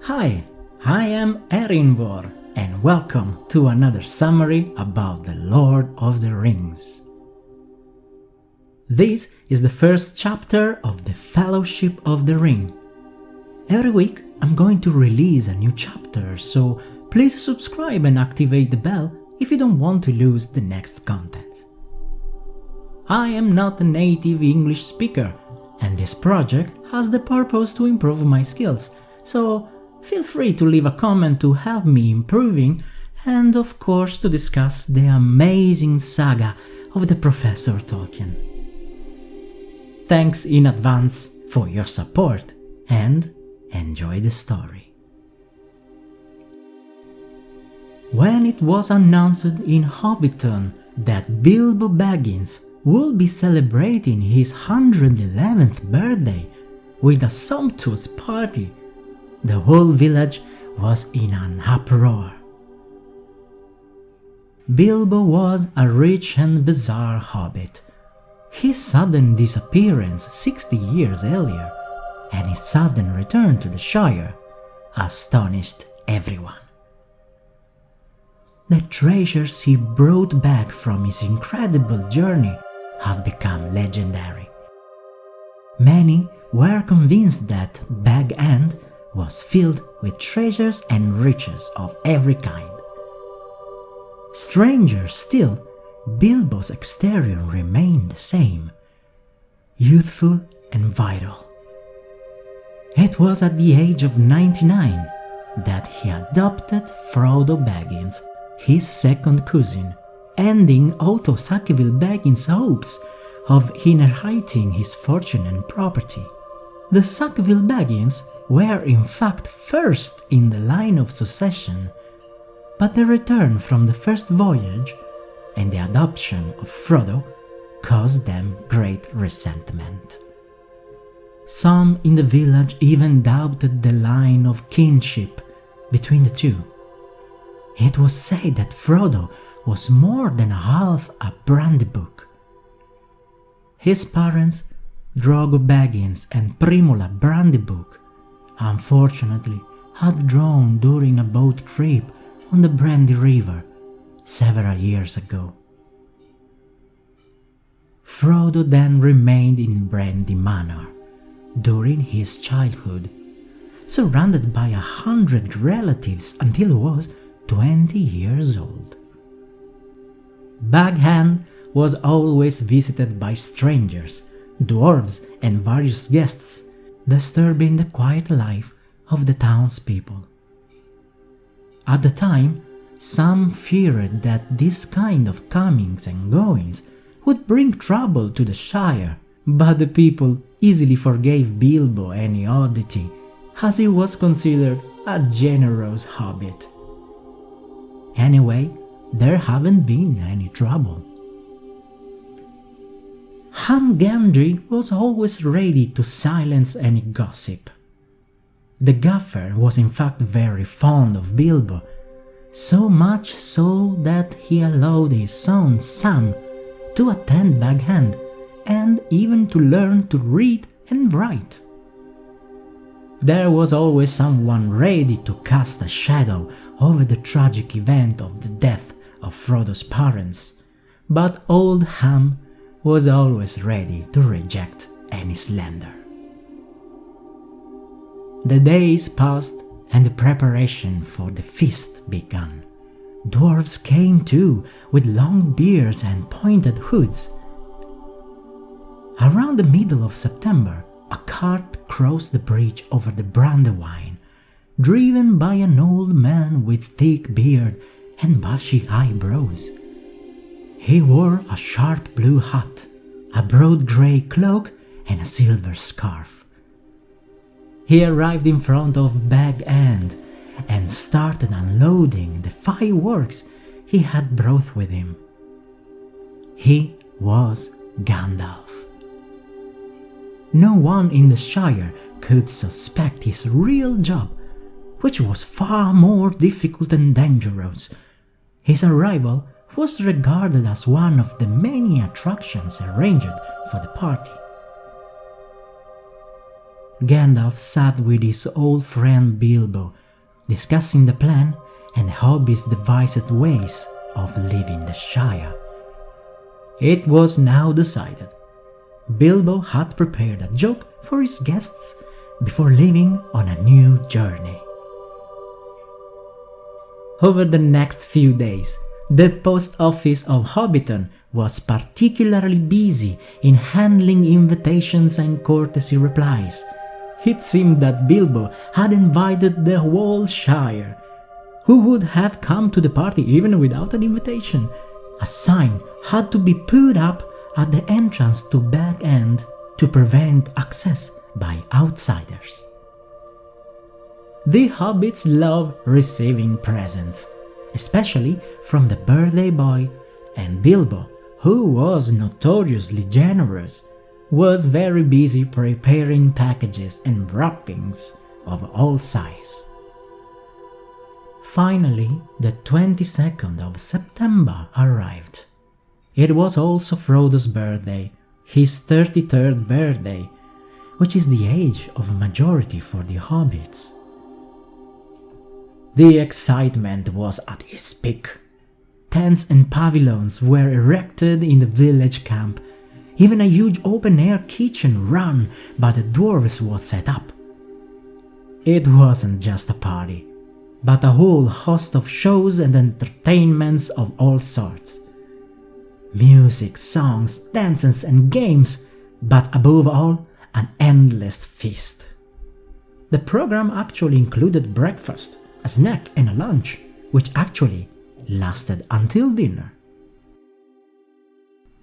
Hi, I am Erinvor, and welcome to another summary about the Lord of the Rings. This is the first chapter of the Fellowship of the Ring. Every week I'm going to release a new chapter, so please subscribe and activate the bell if you don't want to lose the next content. I am not a native English speaker, and this project has the purpose to improve my skills, so feel free to leave a comment to help me improving and of course to discuss the amazing saga of the Professor Tolkien. Thanks in advance for your support and enjoy the story. When it was announced in Hobbiton that Bilbo Baggins would be celebrating his 111th birthday with a sumptuous party, the whole village was in an uproar. Bilbo was a rich and bizarre hobbit. His sudden disappearance 60 years earlier and his sudden return to the Shire astonished everyone. The treasures he brought back from his incredible journey had become legendary. Many were convinced that Bag End was filled with treasures and riches of every kind. Stranger still, Bilbo's exterior remained the same, youthful and vital. It was at the age of 99 that he adopted Frodo Baggins, his second cousin, ending Otto Sackville Baggins' hopes of inheriting his fortune and property. The Sackville Baggins were in fact first in the line of succession, but the return from the first voyage and the adoption of Frodo caused them great resentment. Some in the village even doubted the line of kinship between the two. It was said that Frodo was more than half a Brandybuck. His parents, Drogo Baggins and Primula Brandybuck, unfortunately had drowned during a boat trip on the Brandy River several years ago. Frodo then remained in Brandy Manor during his childhood, surrounded by 100 relatives until he was 20 years old. Bag End was always visited by strangers, dwarves and various guests, disturbing the quiet life of the townspeople. At the time, some feared that this kind of comings and goings would bring trouble to the Shire, but the people easily forgave Bilbo any oddity, as he was considered a generous hobbit. Anyway, there haven't been any trouble. Gendry was always ready to silence any gossip. The Gaffer was in fact very fond of Bilbo, so much so that he allowed his son Sam to attend Bag End and even to learn to read and write. There was always someone ready to cast a shadow over the tragic event of the death of Frodo's parents, but old Ham was always ready to reject any slander. The days passed and the preparation for the feast began. Dwarves came too, with long beards and pointed hoods. Around the middle of September, a cart crossed the bridge over the Brandywine, driven by an old man with thick beard and bushy eyebrows. He wore a sharp blue hat, a broad grey cloak, and a silver scarf. He arrived in front of Bag End and started unloading the fireworks he had brought with him. He was Gandalf. No one in the Shire could suspect his real job, which was far more difficult and dangerous. His arrival was regarded as one of the many attractions arranged for the party. Gandalf sat with his old friend Bilbo, discussing the plan and the hobbits' devised ways of leaving the Shire. It was now decided. Bilbo had prepared a joke for his guests before leaving on a new journey. Over the next few days, the post office of Hobbiton was particularly busy in handling invitations and courtesy replies. It seemed that Bilbo had invited the whole Shire. Who would have come to the party even without an invitation? A sign had to be put up at the entrance to Bag End to prevent access by outsiders. The hobbits love receiving presents, especially from the birthday boy, and Bilbo, who was notoriously generous, was very busy preparing packages and wrappings of all sizes. Finally, the 22nd of September arrived. It was also Frodo's birthday, his 33rd birthday, which is the age of majority for the hobbits. The excitement was at its peak. Tents and pavilions were erected in the village camp. Even a huge open-air kitchen run by the dwarves was set up. It wasn't just a party, but a whole host of shows and entertainments of all sorts. Music, songs, dances and games, but above all, an endless feast. The program actually included breakfast, a snack and a lunch, which actually lasted until dinner.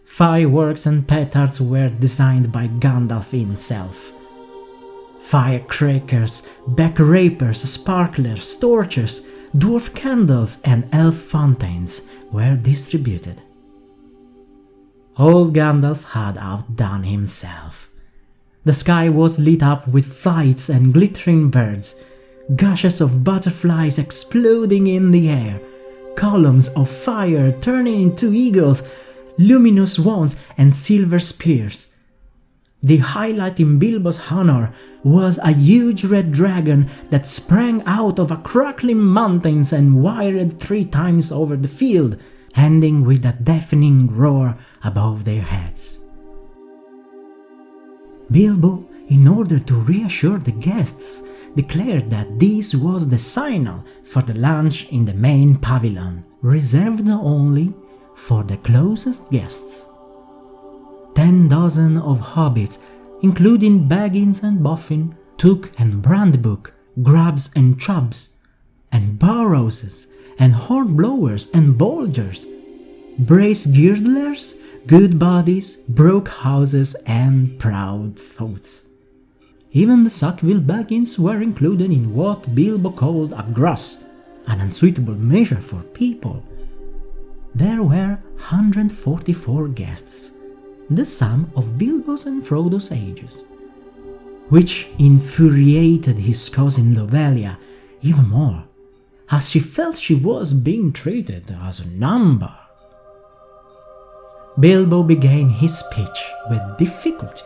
Fireworks and petards were designed by Gandalf himself. Firecrackers, backrapers, sparklers, torches, dwarf candles and elf fountains were distributed. Old Gandalf had outdone himself. The sky was lit up with flights and glittering birds, gushes of butterflies exploding in the air, columns of fire turning into eagles, luminous wands and silver spears. The highlight in Bilbo's honor was a huge red dragon that sprang out of a crackling mountains and wired 3 times over the field, ending with a deafening roar above their heads. Bilbo, in order to reassure the guests, declared that this was the signal for the lunch in the main pavilion, reserved only for the closest guests. 10 dozen of hobbits, including Baggins and Boffin, Took and Brandebook, Grubs and Chubs, and Burrowses and Hornblowers and Bolgers, Brace Girdlers, Good Bodies, Broke Houses and Proud Foots. Even the Sackville Baggins were included in what Bilbo called a gross, an unsuitable measure for people. There were 144 guests, the sum of Bilbo's and Frodo's ages, which infuriated his cousin Lovelia even more, as she felt she was being treated as a number. Bilbo began his speech with difficulty,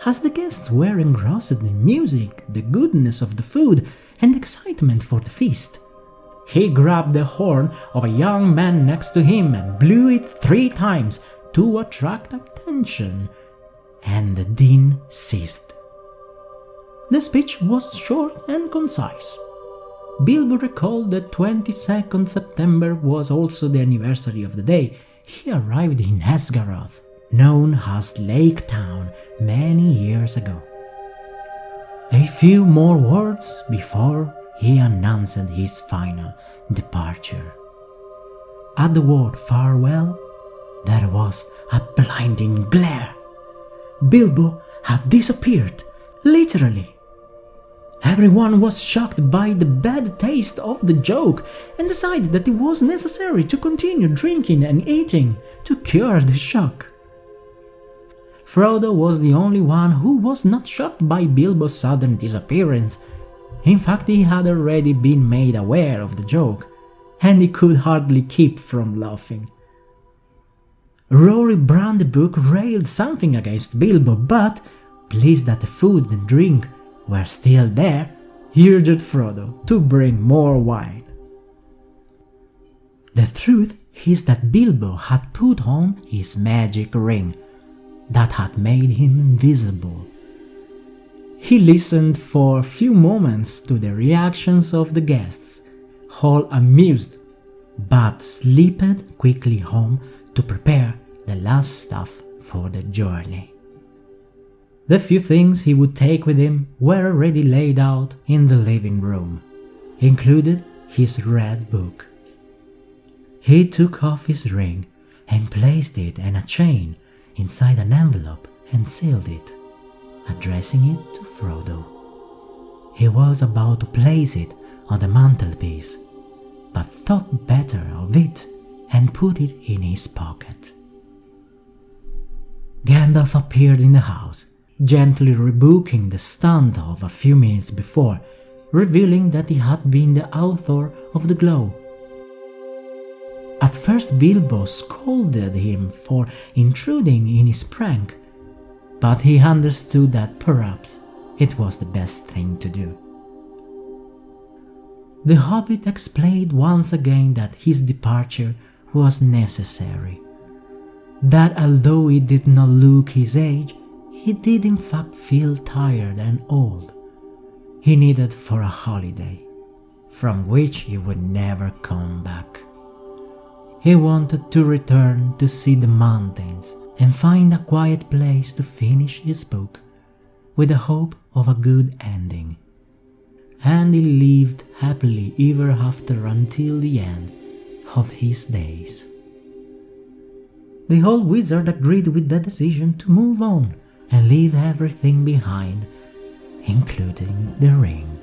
as the guests were engrossed in music, the goodness of the food, and excitement for the feast. He grabbed the horn of a young man next to him and blew it 3 times to attract attention, and the din ceased. The speech was short and concise. Bilbo recalled that 22nd September was also the anniversary of the day he arrived in Esgaroth, known as Lake Town, many years ago. A few more words before he announced his final departure. At the word farewell, there was a blinding glare. Bilbo had disappeared, literally. Everyone was shocked by the bad taste of the joke and decided that it was necessary to continue drinking and eating to cure the shock. Frodo was the only one who was not shocked by Bilbo's sudden disappearance. In fact, he had already been made aware of the joke, and he could hardly keep from laughing. Rory Brandebook railed something against Bilbo, but, pleased that the food and drink were still there, he urged Frodo to bring more wine. The truth is that Bilbo had put on his magic ring that had made him invisible. He listened for a few moments to the reactions of the guests, all amused, but slipped quickly home to prepare the last stuff for the journey. The few things he would take with him were already laid out in the living room, included his red book. He took off his ring and placed it in a chain inside an envelope and sealed it, addressing it to Frodo. He was about to place it on the mantelpiece, but thought better of it and put it in his pocket. Gandalf appeared in the house, gently rebuking the stunt of a few minutes before, revealing that he had been the author of the glow. At first Bilbo scolded him for intruding in his prank, but he understood that perhaps it was the best thing to do. The Hobbit explained once again that his departure was necessary, that although he did not look his age, he did in fact feel tired and old. He needed for a holiday, from which he would never come back. He wanted to return to see the mountains and find a quiet place to finish his book, with the hope of a good ending. And he lived happily ever after until the end of his days. The old wizard agreed with the decision to move on and leave everything behind, including the ring.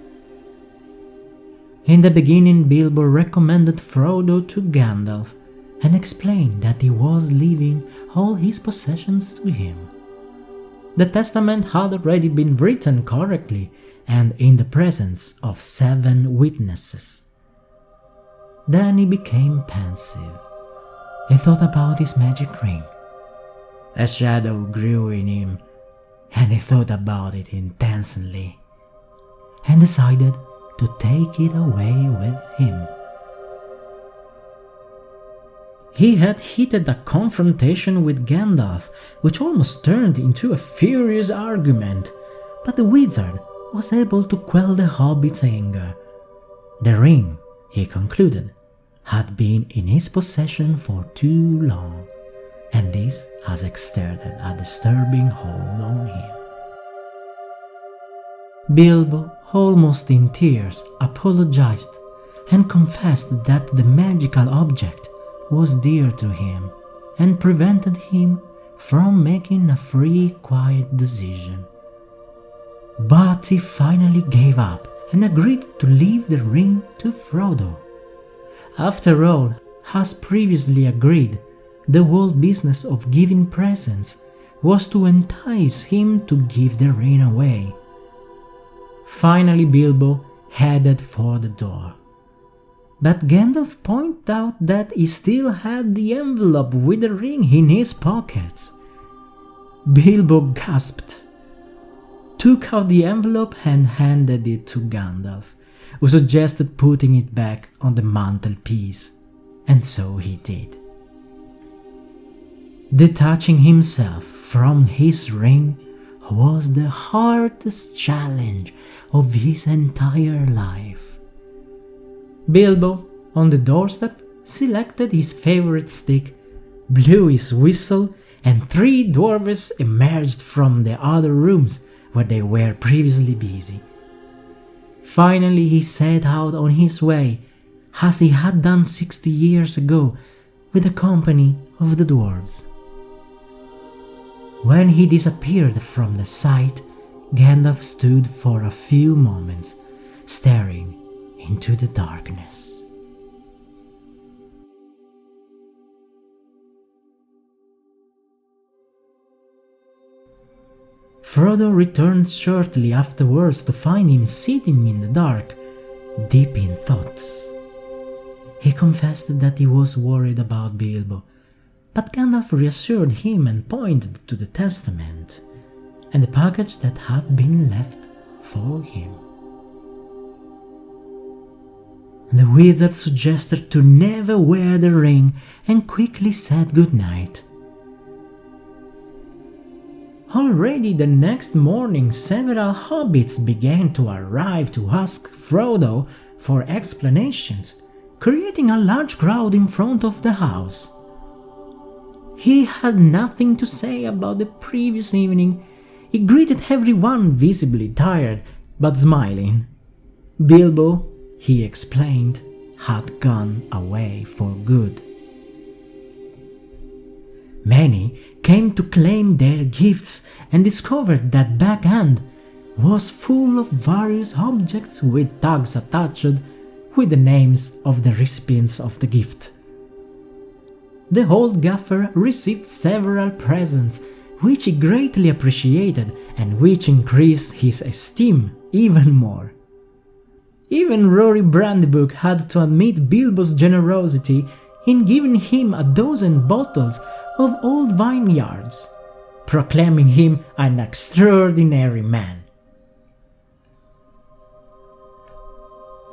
In the beginning, Bilbo recommended Frodo to Gandalf and explained that he was leaving all his possessions to him. The testament had already been written correctly and in the presence of 7 witnesses. Then he became pensive. He thought about his magic ring. A shadow grew in him, and he thought about it intensely, and decided to take it away with him. He had heated a confrontation with Gandalf, which almost turned into a furious argument, but the wizard was able to quell the hobbit's anger. The ring, he concluded, had been in his possession for too long, and this has exerted a disturbing hold on him. Bilbo, almost in tears, apologized and confessed that the magical object was dear to him and prevented him from making a free, quiet decision. But he finally gave up and agreed to leave the ring to Frodo. After all, as previously agreed, the whole business of giving presents was to entice him to give the ring away. Finally, Bilbo headed for the door. But Gandalf pointed out that he still had the envelope with the ring in his pockets. Bilbo gasped, took out the envelope and handed it to Gandalf, who suggested putting it back on the mantelpiece, and so he did. Detaching himself from his ring was the hardest challenge of his entire life. Bilbo, on the doorstep, selected his favorite stick, blew his whistle, and 3 dwarves emerged from the other rooms where they were previously busy. Finally, he set out on his way, as he had done 60 years ago, with the company of the dwarves. When he disappeared from the sight, Gandalf stood for a few moments, staring into the darkness. Frodo returned shortly afterwards to find him sitting in the dark, deep in thought. He confessed that he was worried about Bilbo, but Gandalf reassured him and pointed to the testament and the package that had been left for him. The wizard suggested to never wear the ring and quickly said goodnight. Already the next morning, several hobbits began to arrive to ask Frodo for explanations, creating a large crowd in front of the house. He had nothing to say about the previous evening. He greeted everyone visibly tired, but smiling. Bilbo, he explained, had gone away for good. Many came to claim their gifts and discovered that Bag End was full of various objects with tags attached with the names of the recipients of the gift. The old gaffer received several presents, which he greatly appreciated and which increased his esteem even more. Even Rory Brandybuck had to admit Bilbo's generosity in giving him 12 bottles of old vineyards, proclaiming him an extraordinary man.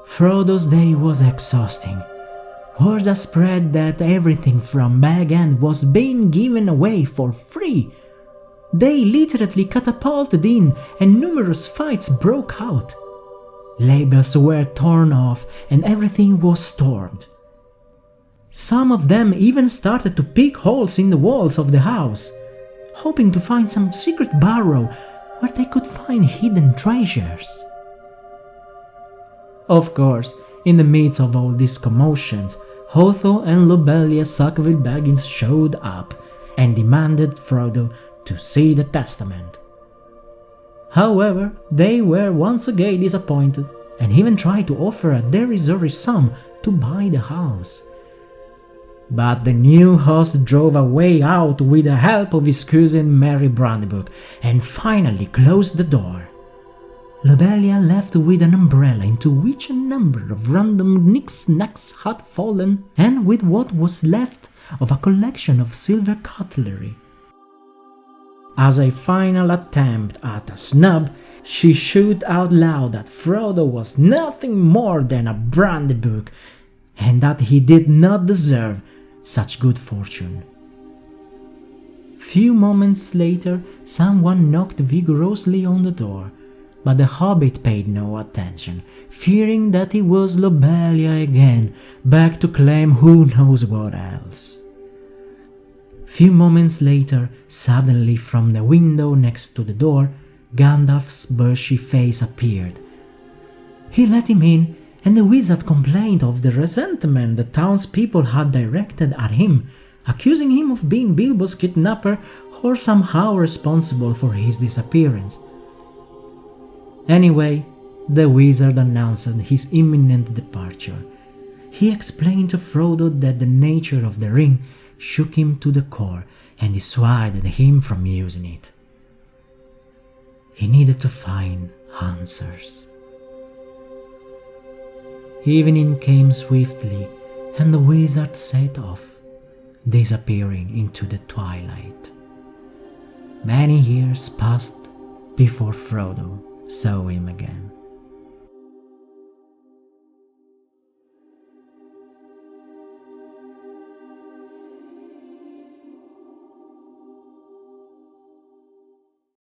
Frodo's day was exhausting. Word had spread that everything from Bag End was being given away for free. They literally catapulted in and numerous fights broke out. Labels were torn off and everything was stormed. Some of them even started to pick holes in the walls of the house, hoping to find some secret burrow where they could find hidden treasures. Of course, in the midst of all these commotions, Otho and Lobelia Sackville Baggins showed up and demanded Frodo to see the testament. However, they were once again disappointed and even tried to offer a derisory sum to buy the house. But the new host drove a way out with the help of his cousin Merry Brandybuck and finally closed the door. Lobelia left with an umbrella into which a number of random knickknacks had fallen and with what was left of a collection of silver cutlery. As a final attempt at a snub, she shouted out loud that Frodo was nothing more than a Brandybuck and that he did not deserve such good fortune. Few moments later, someone knocked vigorously on the door, but the hobbit paid no attention, fearing that it was Lobelia again, back to claim who knows what else. Few moments later, suddenly from the window next to the door, Gandalf's bushy face appeared. He let him in, and the wizard complained of the resentment the townspeople had directed at him, accusing him of being Bilbo's kidnapper or somehow responsible for his disappearance. Anyway, the wizard announced his imminent departure. He explained to Frodo that the nature of the ring shook him to the core and dissuaded him from using it. He needed to find answers. Evening came swiftly, and the wizard set off, disappearing into the twilight. Many years passed before Frodo saw him again.